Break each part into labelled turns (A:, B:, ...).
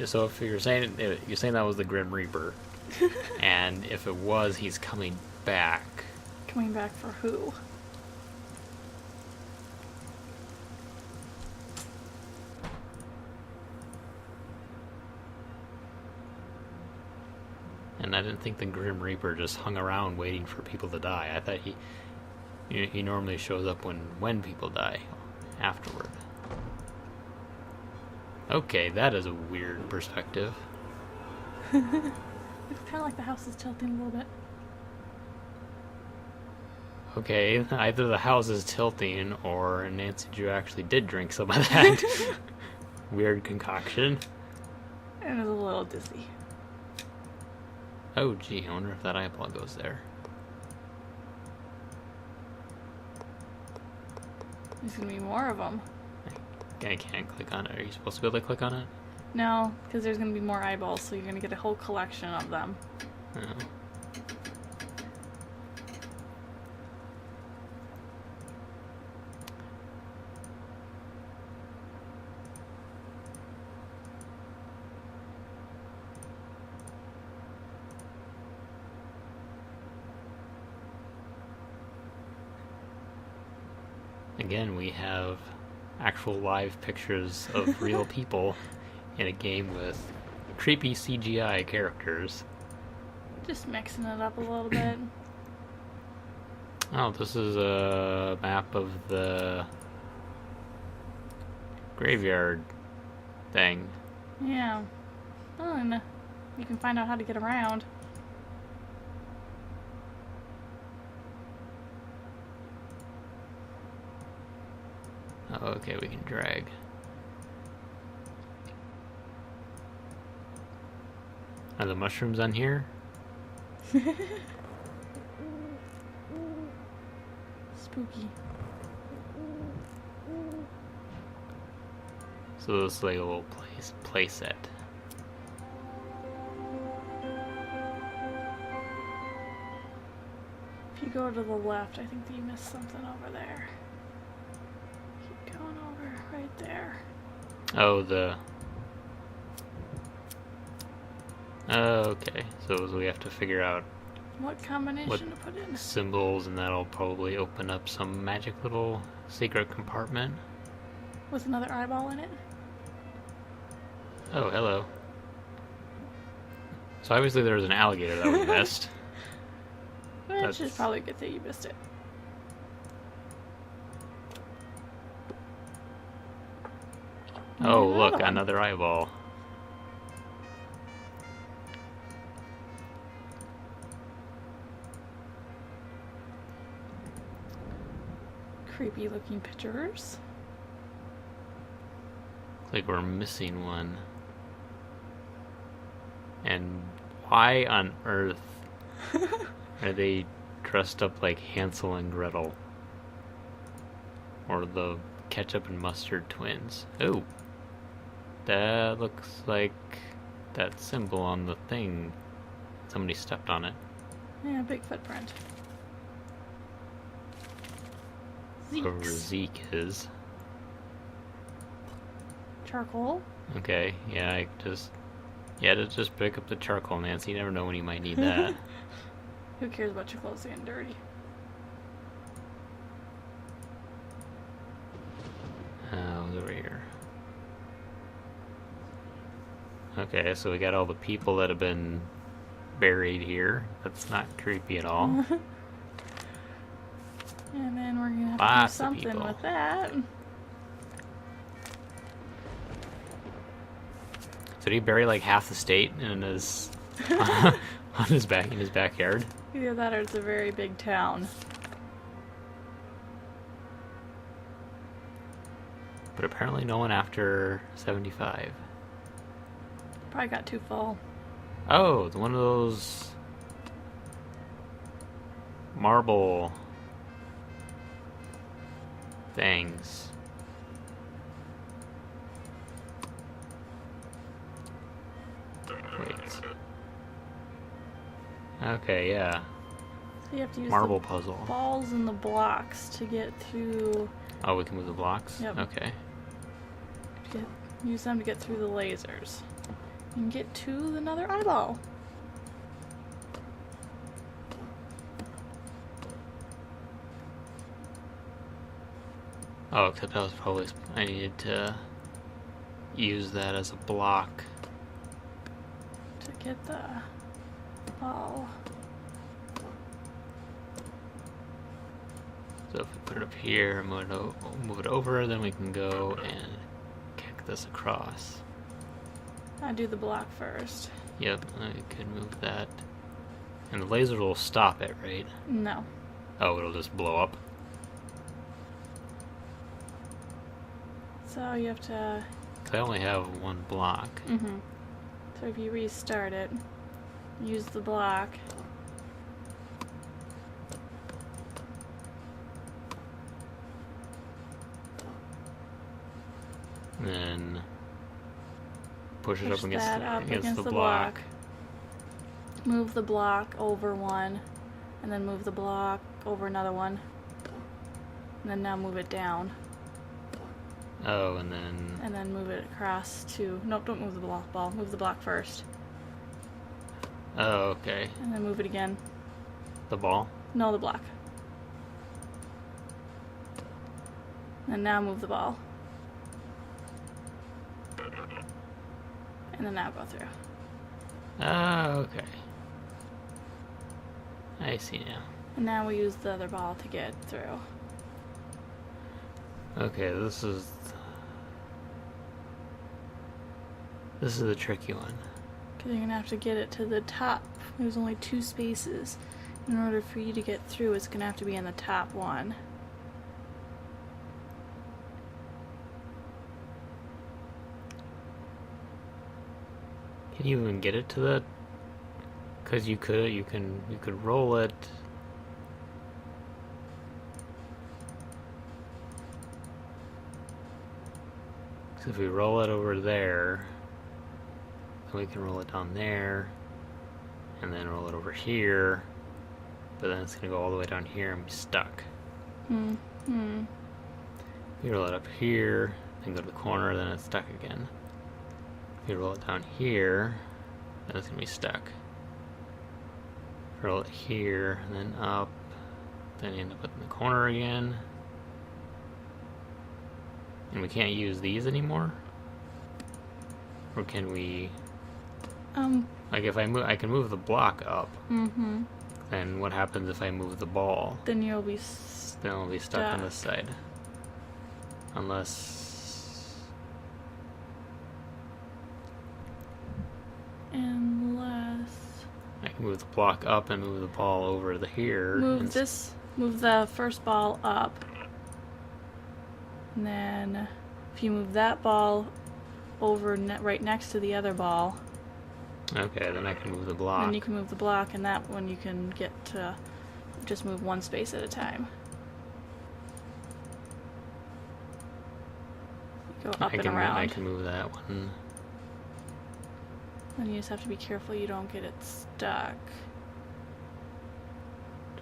A: So if you're saying that was the Grim Reaper, and if it was, he's coming back.
B: Coming back for who?
A: And I didn't think the Grim Reaper just hung around waiting for people to die. I thought he normally shows up when people die, afterward. Okay, that is a weird perspective.
B: It's kind of like the house is tilting a little bit.
A: Okay, either the house is tilting or Nancy Drew actually did drink some of that weird concoction.
B: And it's a little dizzy.
A: Oh, gee, I wonder if that eyeball goes there.
B: There's gonna be more of them.
A: I can't click on it. Are you supposed to be able to click on it?
B: No, because there's gonna be more eyeballs, so you're gonna get a whole collection of them.
A: Oh. Again, we have actual live pictures of real people in a game with creepy CGI characters.
B: Just mixing it up a little bit.
A: Oh, this is a map of the graveyard thing.
B: Yeah. Oh, and you can find out how to get around.
A: Oh, okay, we can drag. Are the mushrooms on here?
B: Spooky.
A: So this is like a little play set.
B: If you go to the left, I think that you missed something over there. Keep going over right there.
A: Oh, okay. So we have to figure out
B: What combination
A: what
B: to put in?
A: symbols, and that'll probably open up some magic little secret compartment.
B: With another eyeball in it?
A: Oh, hello. So obviously there was an alligator that we missed.
B: Which is probably a good thing you missed it.
A: Oh,
B: And
A: look,
B: one.
A: another eyeball.
B: Creepy looking pictures.
A: Looks like we're missing one. And why on earth are they dressed up like Hansel and Gretel? Or the ketchup and mustard twins? Oh, that looks like that symbol on the thing. Somebody stepped on it.
B: Yeah, big footprint.
A: Whoever
B: Zeeks.
A: Zeke is.
B: Charcoal.
A: Okay, yeah, just pick up the charcoal, Nancy. You never know when you might need that.
B: Who cares about your clothes getting dirty?
A: Over here. Okay, so we got all the people that have been buried here. That's not creepy at all.
B: And then we're gonna have
A: Lots
B: to
A: of
B: do something
A: people.
B: with that.
A: So did he bury like half the state in his on his backyard?
B: Either that or it's a very big town.
A: But apparently no one after 75.
B: Probably got too full.
A: Oh, one of those marble things. Wait. Okay, yeah.
B: So you have to use
A: Marble
B: the
A: puzzle.
B: balls and the blocks to get to
A: Oh, we can move the blocks?
B: Yep.
A: Okay.
B: use them to get through the lasers. and get to another eyeball.
A: Oh, except that was probably... I needed to use that as a block.
B: To get the ball.
A: So if we put it up here and move it over, then we can go and kick this across.
B: I do the block first.
A: Yep, I could move that. And the laser will stop it, right?
B: No.
A: Oh, it'll just blow up?
B: So you have to...
A: 'Cause I only have one block.
B: Mm-hmm. So if you restart it, use the block.
A: And then push it up
B: Push
A: against,
B: that up
A: against the block.
B: block. Move the block over one, and then move the block over another one. And then now move it down.
A: Oh, and then...
B: And then move it across to... Nope, don't move the ball. Move the block first.
A: Oh, okay.
B: And then move it again.
A: The ball?
B: No, the block. And now move the ball. And then now go through.
A: Oh, okay. I see now.
B: And now we use the other ball to get through.
A: Okay, this is the tricky one.
B: Because you're going to have to get it to the top. There's only 2 spaces. In order for you to get through, it's going to have to be in the top one.
A: Can you even get it to that? Because you could roll it. So if we roll it over there, then we can roll it down there, and then roll it over here, but then it's going to go all the way down here and be stuck.
B: Hmm.
A: If you roll it up here, then go to the corner, then it's stuck again. If you roll it down here, then it's going to be stuck. Roll it here, and then up, then you end up in the corner again. And we can't use these anymore? Or can we... Like if I can move the block up.
B: Mm-hmm.
A: Then what happens if I move the ball?
B: Then you'll be
A: Then I'll be stuck on this side. Unless... I can move the block up and move the ball over the here.
B: Move the first ball up. And then if you move that ball over right next to the other ball,
A: okay, then I can move the block.
B: then you can move the block, and that one you can get to just move one space at a time. Go up and around.
A: I can move that one.
B: Then you just have to be careful you don't get it stuck.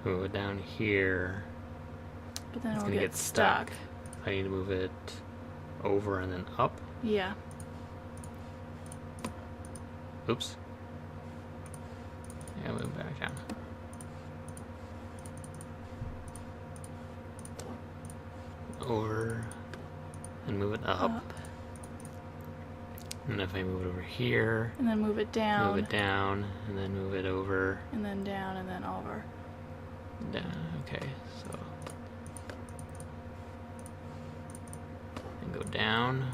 A: Move it down here.
B: But then
A: It's
B: it'll
A: gonna
B: get
A: get
B: stuck.
A: stuck. I need to move it over and then up.
B: Yeah.
A: Oops. Yeah, move back down. Over and move it up. And if I move it over here,
B: And then move it down.
A: move it down, and then move it over.
B: And then down, and then over.
A: Down. Okay, so and go down.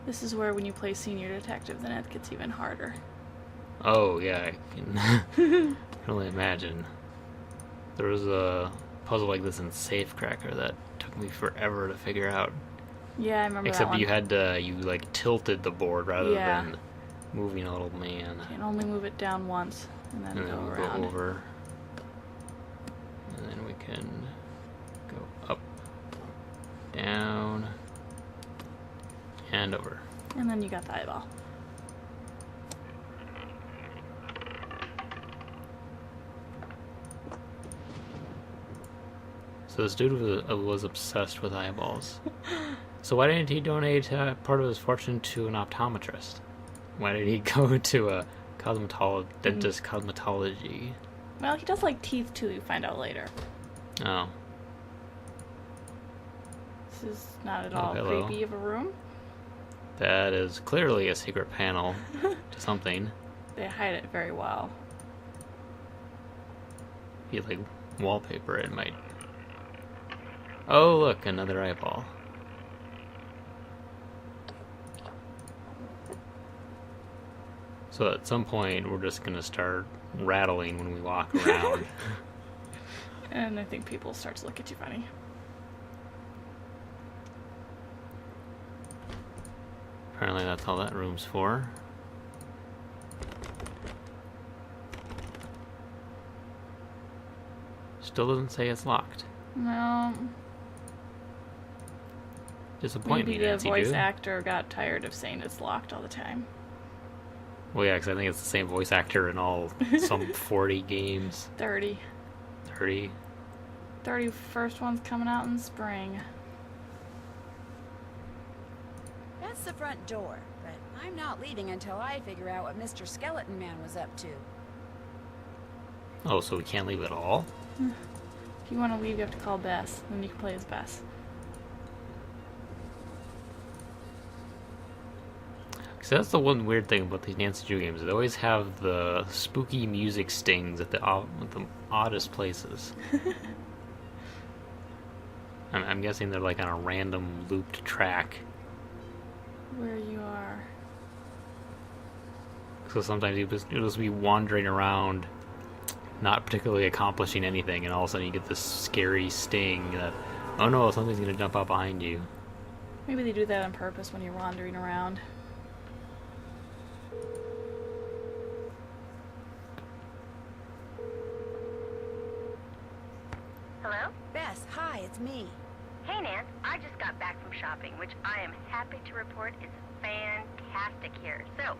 B: This is where when you play Senior Detective, then it gets even harder.
A: Oh yeah, I can only imagine. There was a puzzle like this in Safecracker that took me forever to figure out.
B: Yeah, I remember
A: Except
B: that one.
A: you had to, you like tilted the board rather
B: Yeah.
A: than moving a little man.
B: You can only move it down once, and then
A: And
B: go
A: then we'll
B: around.
A: go over. And then we can go up, down, and over.
B: And then you got the eyeball.
A: So this dude was obsessed with eyeballs. So why didn't he donate part of his fortune to an optometrist? Why did he go to a dentist cosmetology?
B: Well, he does like teeth too, you find out later.
A: Oh.
B: This is not at all
A: hello.
B: creepy of a room.
A: That is clearly a secret panel to something.
B: They hide it very well.
A: If you like wallpaper, it might. Oh, look, another eyeball. So at some point, we're just gonna start rattling when we walk around.
B: And I think people start to look at you funny.
A: Apparently that's all that room's for. Still doesn't say it's locked.
B: No.
A: Disappoint
B: Maybe
A: me,
B: the
A: Nancy
B: voice
A: Drew.
B: actor got tired of saying it's locked all the time.
A: Well, yeah, because I think it's the same voice actor in all some 40 games.
B: 30.
A: 30.
B: 31st one's coming out in spring.
C: That's the front door, but I'm not leaving until I figure out what Mr. Skeleton Man was up to.
A: Oh, so we can't leave at all?
B: If you want to leave, you have to call Bess. Then you can play as Bess.
A: So that's the one weird thing about these Nancy Drew games. They always have the spooky music stings at the oddest places. I'm guessing they're like on a random looped track.
B: Where you are.
A: So sometimes you'll just be wandering around, not particularly accomplishing anything, and all of a sudden you get this scary sting that, oh no, something's going to jump out behind you.
B: Maybe they do that on purpose when you're wandering around.
D: Hello?
C: Bess, hi, it's me.
D: Hey, Nance. I just got back from shopping, which I am happy to report is fantastic here. So,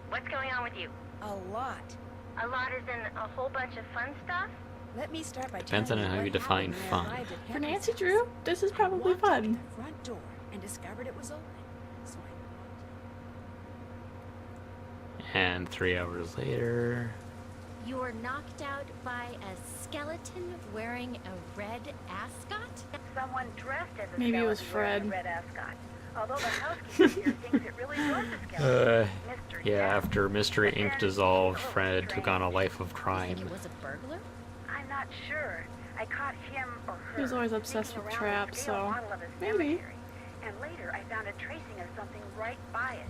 D: what's going on with you?
C: A lot.
D: A lot is in a whole bunch of fun stuff?
C: Let me start by
A: Depends
C: telling
A: on
C: you
A: how you
C: what
A: define
C: happened when I
A: fun.
C: arrived at
B: For
C: Henry's
B: Nancy
C: house.
B: Drew, this is
C: I
B: probably
C: walked up
B: fun.
C: to the front door and discovered it was open. So I
A: And 3 hours later...
E: You were knocked out by a skeleton wearing a red ascot?
D: Someone dressed as a
B: Maybe it was
D: skeleton wearing a
B: Fred.
D: red ascot. Although the housekeeper here thinks it really was a skeleton. Mystery
A: Yeah,
D: Death.
A: after Mystery
D: But
A: Inc.
D: then,
A: dissolved,
D: oh,
A: Fred took on a
D: strange.
A: life of
E: You
A: crime.
E: think it was a burglar?
D: I'm not sure. I caught him or her.
B: He was always obsessed
D: sneaking
B: with
D: around the
B: traps,
D: scale
B: so
D: model of a
B: maybe.
D: cemetery. And later I found a tracing of something right by it.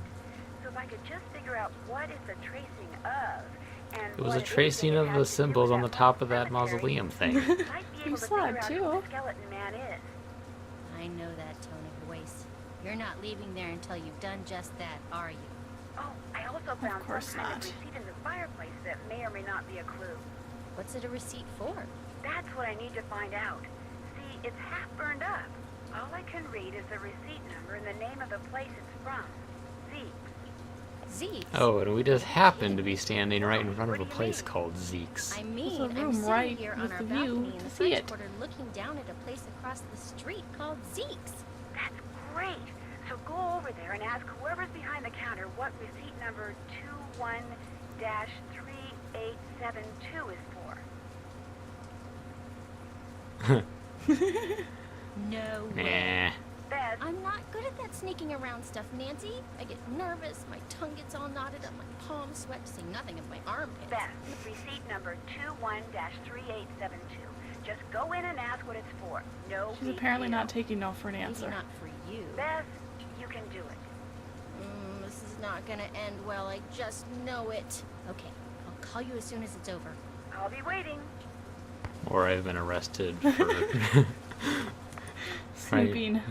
D: So if I could just figure out what is the tracing of, and
A: It was
D: what
A: a
D: it is
A: tracing
D: that it
A: of
D: has
A: the
D: to do
A: symbols
D: with
A: on the
D: that
A: top of that
D: cemetery,
A: mausoleum thing.
D: might be
B: You
D: able to
B: saw
D: figure
B: it
D: out
B: too.
D: who the skeleton man is.
E: I know that tone of voice. You're not leaving there until you've done just that, are you?
D: Oh, I also found
B: course
D: some kind
B: not.
D: of receipt in the fireplace that may or may not be a clue.
E: What's it a receipt for?
D: That's what I need to find out. See, it's half burned up. All I can read is the receipt number and the name of the place it's from. Zeke's.
E: Zeke's?
A: Oh, and we just happened to be standing right in front of a place called Zeke's.
E: I mean,
B: There's a
E: I'm
B: room
E: sitting
B: right
E: here
B: with
E: on our
B: the view
E: balcony in
B: to
E: the
B: see
E: French
B: it.
E: Quarter looking down at a place across the street called Zeke's.
D: That's great. So go over there and ask whoever's behind the counter what receipt number 21-3872 is for.
E: No way.
A: Nah.
D: Beth,
E: I'm not good at that sneaking around stuff, Nancy. I get nervous, my tongue gets all knotted up, my palms sweat, to say nothing of my armpits.
D: Beth, receipt number 21-3872. Just go in and ask what it's for. No
B: She's
D: big
B: apparently
D: deal.
B: not taking no for an
E: Maybe
B: answer.
E: not for you.
D: Beth, you can do it.
E: This is not gonna end well, I just know it. Okay, I'll call you as soon as it's over.
D: I'll be waiting.
A: Or I've been arrested for...
B: Snooping.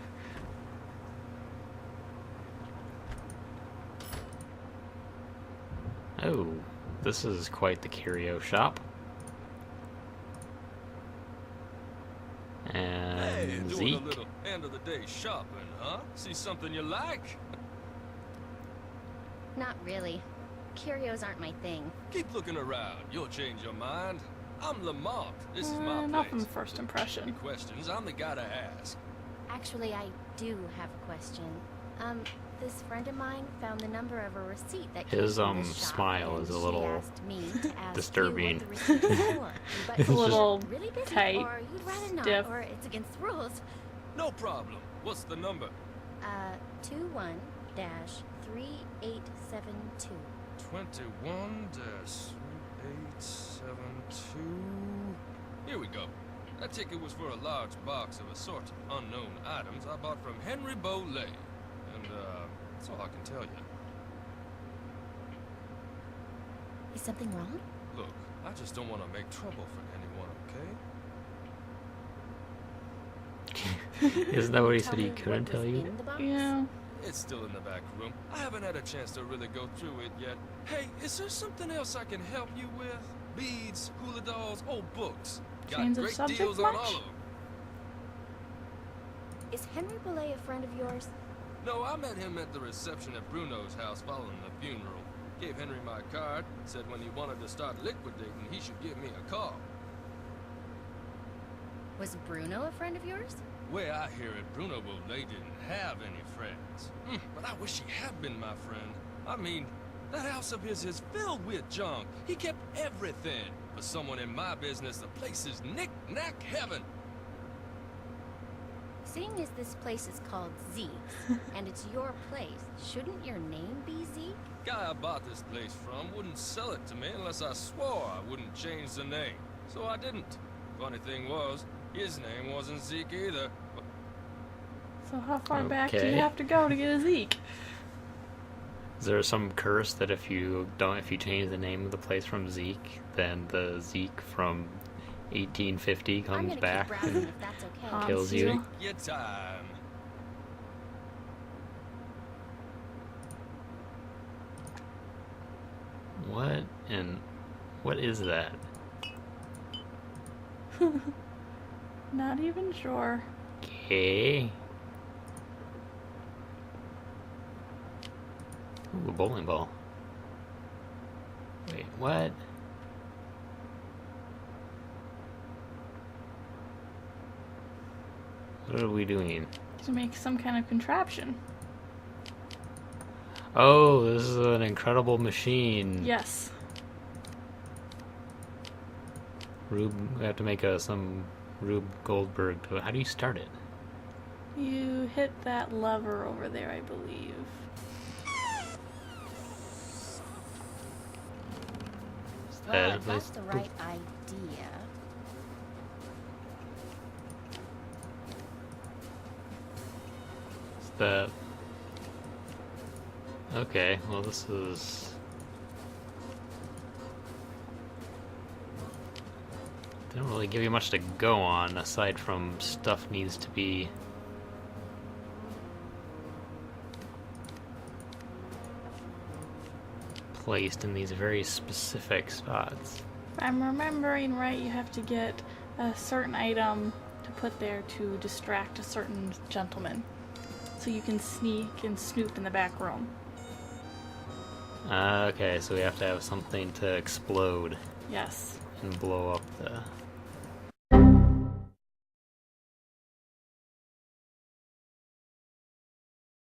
A: Oh, this is quite the curio shop.
F: Hey,
A: And
F: doing
A: Zeke.
F: a little end of the day shopping, huh? See something you like?
E: Not really. Curios aren't my thing.
F: Keep looking around. You'll change your mind. I'm Lamont. This is my
B: Not from
F: place.
B: first
F: Any
B: impression.
F: questions? I'm the guy to ask.
E: Actually, I do have a question. This friend of mine found the number of a receipt that came
A: His,
E: from this shop,
A: smile
E: and
A: is a
E: she
A: little
E: asked me to ask
A: disturbing.
E: You what the receipt is for. But
B: It's a
E: if
B: little
E: you're really busy,
B: tight,
E: or you'd rather not,
B: stiff.
E: or it's against the rules.
F: No problem. What's the number?
E: 21-3872.
F: 21-3872. Here we go. That ticket was for a large box of assorted unknown items I bought from Henry Boley. And, that's all I can tell you.
E: Is something wrong?
F: Look, I just don't want to make trouble for anyone, okay?
A: Isn't that what he
E: Tell
A: said he
E: me
A: couldn't
E: what
A: tell
E: was
A: you?
E: in the box?
B: Yeah.
F: It's still in the back room. I haven't had a chance to really go through it yet. Hey, is there something else I can help you with? Beads, hula dolls, old books. Got
B: Change of
F: great
B: subject
F: deals on
B: much?
F: all of them.
E: Is Henry Boulay a friend of yours?
F: No, I met him at the reception at Bruno's house following the funeral. Gave Henry my card, said when he wanted to start liquidating, he should give me a call.
E: Was Bruno a friend of yours?
F: Way I hear it, Bruno Boley didn't have any friends. But I wish he had been my friend. I mean, that house of his is filled with junk. He kept everything. For someone in my business, the place is knick-knack heaven.
E: Seeing as this place is called Zeke's, and it's your place, shouldn't your name be Zeke?
F: Guy I bought this place from wouldn't sell it to me unless I swore I wouldn't change the name. So I didn't. Funny thing was, his name wasn't Zeke either. But
B: So how far back do
A: Okay.
B: you have to go to get a Zeke?
A: Is there some curse that if you change the name of the place from Zeke, then the Zeke from 1850
E: I'm
A: comes
E: gonna
A: back
E: keep browsing
A: and
E: if that's okay.
B: Haunts
A: kills you?
B: you.
F: your time.
A: What? And what is that?
B: Not even sure.
A: Okay. Ooh, a bowling ball. Wait, what? What are we doing?
B: To make some kind of contraption.
A: Oh, this is an incredible machine.
B: Yes.
A: We have to make some Rube Goldberg. How do you start it?
B: You hit that lever over there, I believe.
A: Is
E: Well,
A: that
E: I
A: a
E: got
A: nice-
E: the right idea.
A: Is that... Okay, well this is... Didn't really give you much to go on, aside from stuff needs to be... placed in these very specific spots.
B: If I'm remembering right, you have to get a certain item to put there to distract a certain gentleman. So you can sneak and snoop in the back room.
A: Okay, so we have to have something to explode
B: Yes.
A: and blow up the...